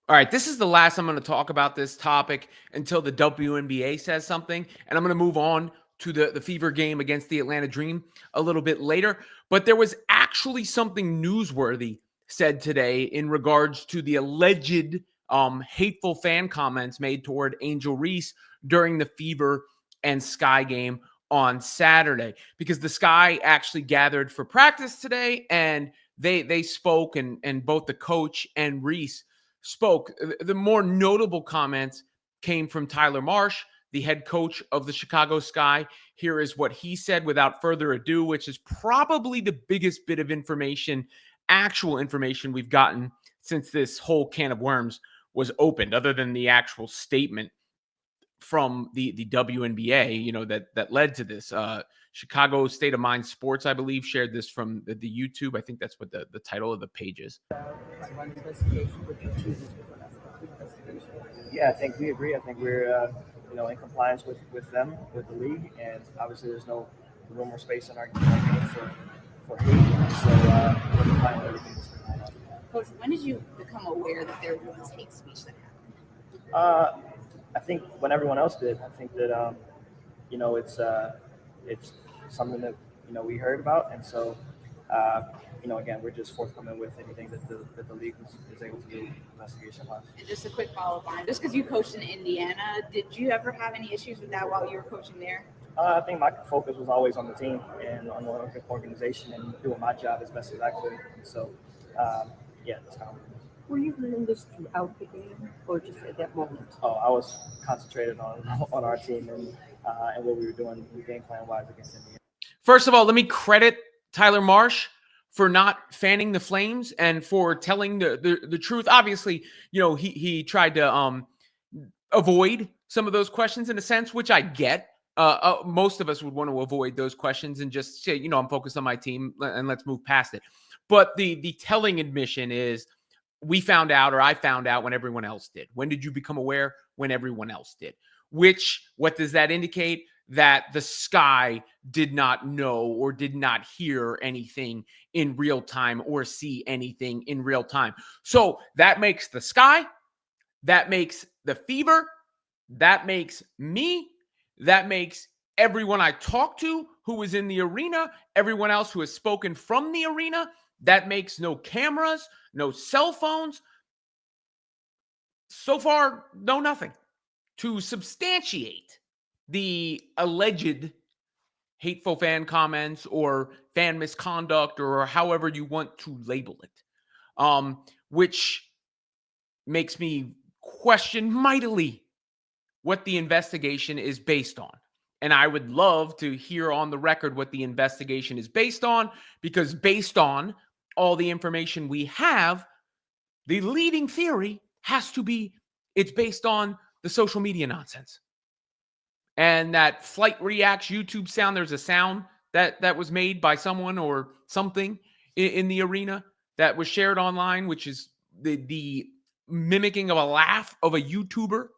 All right, this is the last I'm going to talk about this topic until the WNBA says something, and I'm going to move on to the Fever game against the Atlanta Dream a little bit later. But there was actually something newsworthy said today in regards to the alleged hateful fan comments made toward Angel Reese during the Fever and Sky game on Saturday, because the Sky actually gathered for practice today, and they spoke, and both the coach and Reese spoke. The more notable comments came from Tyler Marsh, the head coach of the Chicago Sky. Here is what he said without further ado, which is probably the biggest bit of information, actual information we've gotten since this whole can of worms was opened, other than the actual statement from the WNBA, that led to this. Chicago State of Mind Sports, I believe, shared this from the YouTube. I think that's what the title of the page is. Yeah, I think we agree. I think we're in compliance with them, with the league, and obviously there's no room or space in our game for hate. So we're complying with everything that's been going on. Coach, when did you become aware that there was hate speech that happened? I think when everyone else did. I think that it's something that we heard about, and so again, we're just forthcoming with anything that the league is able to do investigation-wise. And just a quick follow-up on, just because you coached in Indiana, did you ever have any issues with that while you were coaching there? I think my focus was always on the team and on the organization and doing my job as best as I could. And so, that's kind of. Were you learning this throughout the game, or just at that moment? Oh, I was concentrated on our team and what we were doing game plan-wise against Indiana. First of all, let me credit Tyler Marsh for not fanning the flames and for telling the truth. Obviously, he tried to avoid some of those questions in a sense, which I get. Most of us would want to avoid those questions and just say, I'm focused on my team and let's move past it. But the telling admission is, I found out when everyone else did. When did you become aware? When everyone else did. What does that indicate? That the Sky did not know or did not hear anything in real time or see anything in real time. So that makes the Sky, that makes the Fever, that makes me, that makes everyone I talked to who was in the arena, everyone else who has spoken from the arena. That makes no cameras, no cell phones. So far, no nothing to substantiate the alleged hateful fan comments or fan misconduct, or however you want to label it, which makes me question mightily what the investigation is based on. And I would love to hear on the record what the investigation is based on, because based on all the information we have, the leading theory has to be it's based on the social media nonsense. And that Flight Reacts YouTube sound, there's a sound that was made by someone or something in the arena that was shared online, which is the mimicking of a laugh of a YouTuber.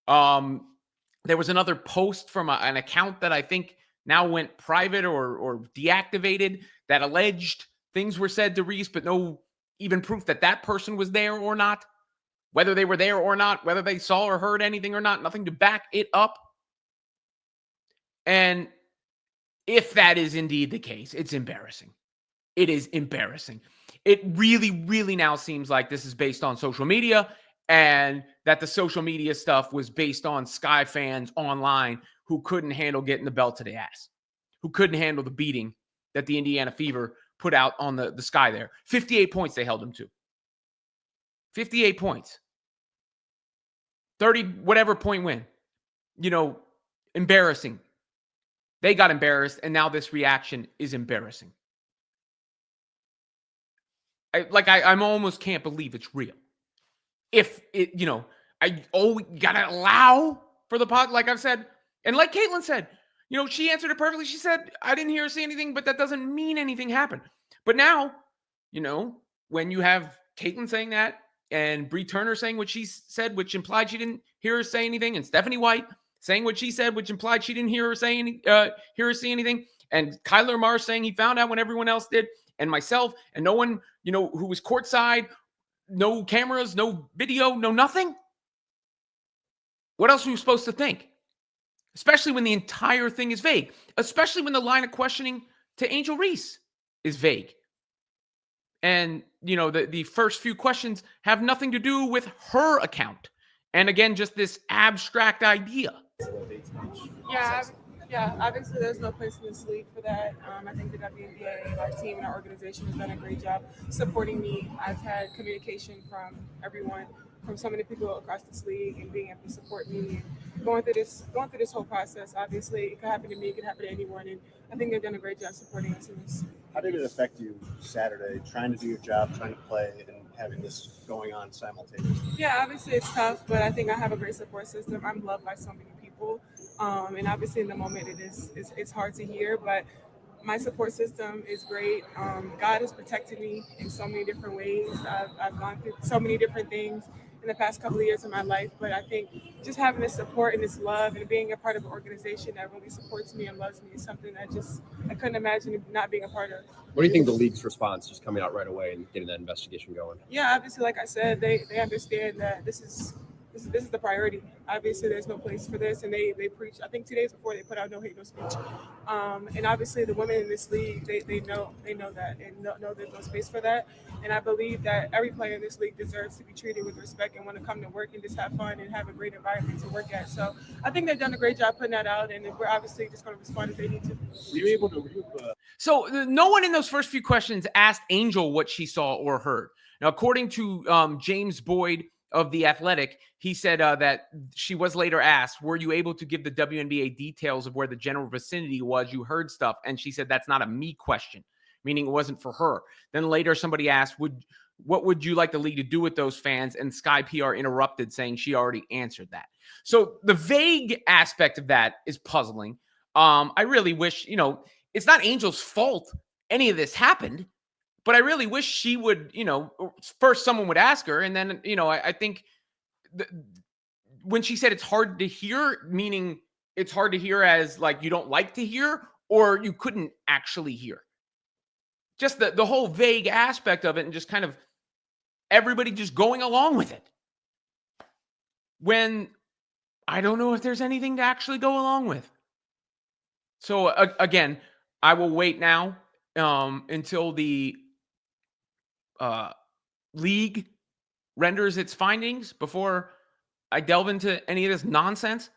There was another post from an account that I think now went private or deactivated that alleged things were said to Reese, but no even proof that person was there or not, whether they were there or not, whether they saw or heard anything or not, nothing to back it up. And if that is indeed the case, it's embarrassing. It is embarrassing. It really, really now seems like this is based on social media, and that the social media stuff was based on Sky fans online who couldn't handle getting the belt to the ass, who couldn't handle the beating that the Indiana Fever put out on the Sky there. 58 points they held them to. 58 points. 30 whatever point win. Embarrassing. They got embarrassed, and now this reaction is embarrassing. I almost can't believe it's real. If it, gotta allow for the pod, like I've said, and like Caitlin said, she answered it perfectly. She said, I didn't hear her say anything, but that doesn't mean anything happened. But now, when you have Caitlin saying that, and Bree Turner saying what she said, which implied she didn't hear her say anything, and Stephanie White saying what she said, which implied she didn't hear her say anything, and Tyler Marsh saying he found out when everyone else did, and myself, and no one, who was courtside, no cameras, no video, no nothing. What else are you supposed to think? Especially when the entire thing is vague, especially when the line of questioning to Angel Reese is vague. And, the first few questions have nothing to do with her account. And again, just this abstract idea. Yeah, yeah. Obviously, there's no place in this league for that. I think the WNBA, our team, and our organization has done a great job supporting me. I've had communication from everyone, from so many people across this league, and being able to support me and going through this whole process. Obviously, it could happen to me, it could happen to anyone, and I think they've done a great job supporting us in this. How did it affect you Saturday, trying to do your job, trying to play, and having this going on simultaneously? Yeah, obviously it's tough, but I think I have a great support system. I'm loved by so many people, and obviously in the moment it's hard to hear, but my support system is great. God has protected me in so many different ways. I've gone through so many different things in the past couple of years of my life, but I think just having this support and this love and being a part of an organization that really supports me and loves me is something that I couldn't imagine not being a part of. What do you think the league's response, just coming out right away and getting that investigation going? Yeah, obviously, like I said, they understand that this is the priority. Obviously, there's no place for this, and they preach. I think 2 days before they put out no hate, no speech. And obviously, the women in this league, they know that and know there's no space for that. And I believe that every player in this league deserves to be treated with respect and want to come to work and just have fun and have a great environment to work at. So I think they've done a great job putting that out, and we're obviously just going to respond as they need to. Were you able to? So no one in those first few questions asked Angel what she saw or heard. Now, according to James Boyd of The Athletic, he said that she was later asked, were you able to give the WNBA details of where the general vicinity was? You heard stuff. And she said, that's not a me question, meaning it wasn't for her. Then later somebody asked, what would you like the league to do with those fans? And Sky PR interrupted, saying she already answered that. So the vague aspect of that is puzzling. I really wish, it's not Angel's fault any of this happened, but I really wish she would, first someone would ask her. And then, I think when she said it's hard to hear, meaning it's hard to hear as like you don't like to hear or you couldn't actually hear. Just the whole vague aspect of it and just kind of everybody just going along with it. When I don't know if there's anything to actually go along with. So again, I will wait now until the league renders its findings before I delve into any of this nonsense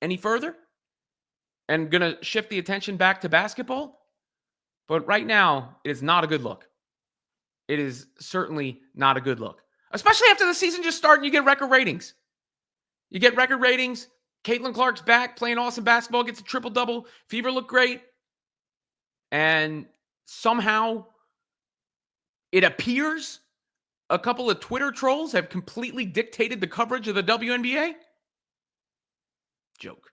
any further. And going to shift the attention back to basketball. But right now, it is not a good look. It is certainly not a good look. Especially after the season just started and you get record ratings. You get record ratings. Caitlin Clark's back, playing awesome basketball, gets a triple-double. Fever looked great. And somehow, it appears a couple of Twitter trolls have completely dictated the coverage of the WNBA. Joke.